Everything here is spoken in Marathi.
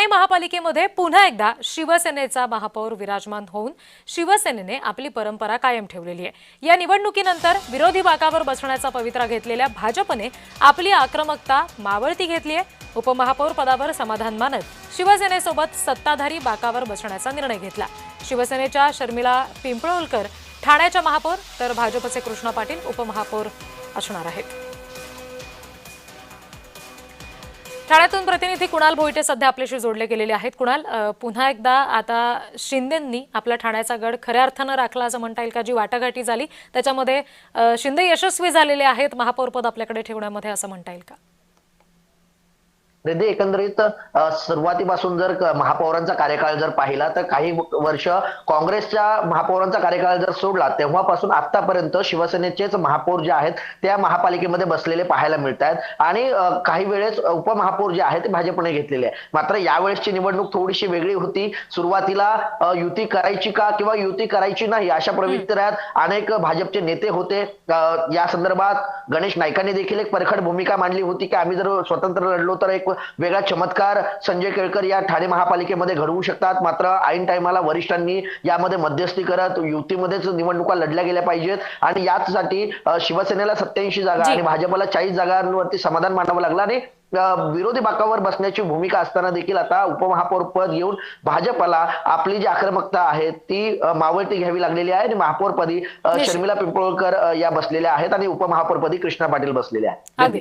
ठाणे महापालिकेमध्ये पुन्हा एकदा शिवसेनेचा महापौर विराजमान होऊन शिवसेनेने आपली परंपरा कायम ठेवलेली आहे। या निवडणुकीनंतर विरोधी बाकावर बसण्याचा पवित्रा घेतलेल्या भाजपने आपली आक्रमकता मावळती घेतली आहे। उपमहापौर पदावर समाधान मानत शिवसेनेसोबत सत्ताधारी बाकावर बसण्याचा निर्णय घेतला। शिवसेनेच्या शर्मिला पिंपळोलकर ठाण्याच्या महापौर तर भाजपचे कृष्णा पाटील उपमहापौर असणार आहेत। ठाण्यातून प्रतिनिधी कुणाल भोईटे सध्या आपल्याशी जोडले गेलेले आहेत। कुणाल, पुन्हा एकदा आता शिंदेंनी आपला ठाण्याचा गड खऱ्या अर्थानं राखला असं म्हणता येईल का? जी वाटाघाटी झाली त्याच्यामध्ये शिंदे यशस्वी झालेले आहेत महापौरपद आपल्याकडे ठेवण्यामध्ये असं म्हणता येईल का? एकंदरीत सुरुवातीपासून जर महापौरांचा कार्यकाळ जर पाहिला तर काही वर्ष काँग्रेसच्या महापौरांचा कार्यकाळ जर सोडला तेव्हापासून आतापर्यंत शिवसेनेचेच महापौर जे आहेत त्या महापालिकेमध्ये बसलेले पाहायला मिळत आहेत आणि काही वेळेस उपमहापौर जे आहेत ते भाजपने घेतलेले आहे। मात्र यावेळेसची निवडणूक थोडीशी वेगळी होती। सुरुवातीला युती करायची का किंवा युती करायची नाही अशा प्रवित्र्यात अनेक भाजपचे नेते होते। या संदर्भात गणेश नाईकांनी देखील एक परखड भूमिका मांडली होती की आम्ही जर स्वतंत्र लढलो तर एक वेगळा चमत्कार संजय केळकर या ठाणे महापालिकेमध्ये घडवू शकतात। मात्र ऐन टाइमला वरिष्ठांनी यामध्ये मध्यस्थी करत युतीमध्येच निवडणुका लढल्या गेल्या पाहिजेत आणि यासाठी शिवसेनेला 87 जागा आणि भाजपला 40 जागांवरती समाधान मानावं लागलं आणि विरोधी बाकावर बसण्याची भूमिका असताना देखील आता उपमहापौर पद घेऊन भाजपला आपली जी आक्रमकता आहे ती मावळती घ्यावी लागलेली आहे आणि महापौरपदी शर्मिला पिंपळोलकर या बसलेल्या आहेत आणि उपमहापौरपदी कृष्णा पाटील बसलेले आहेत।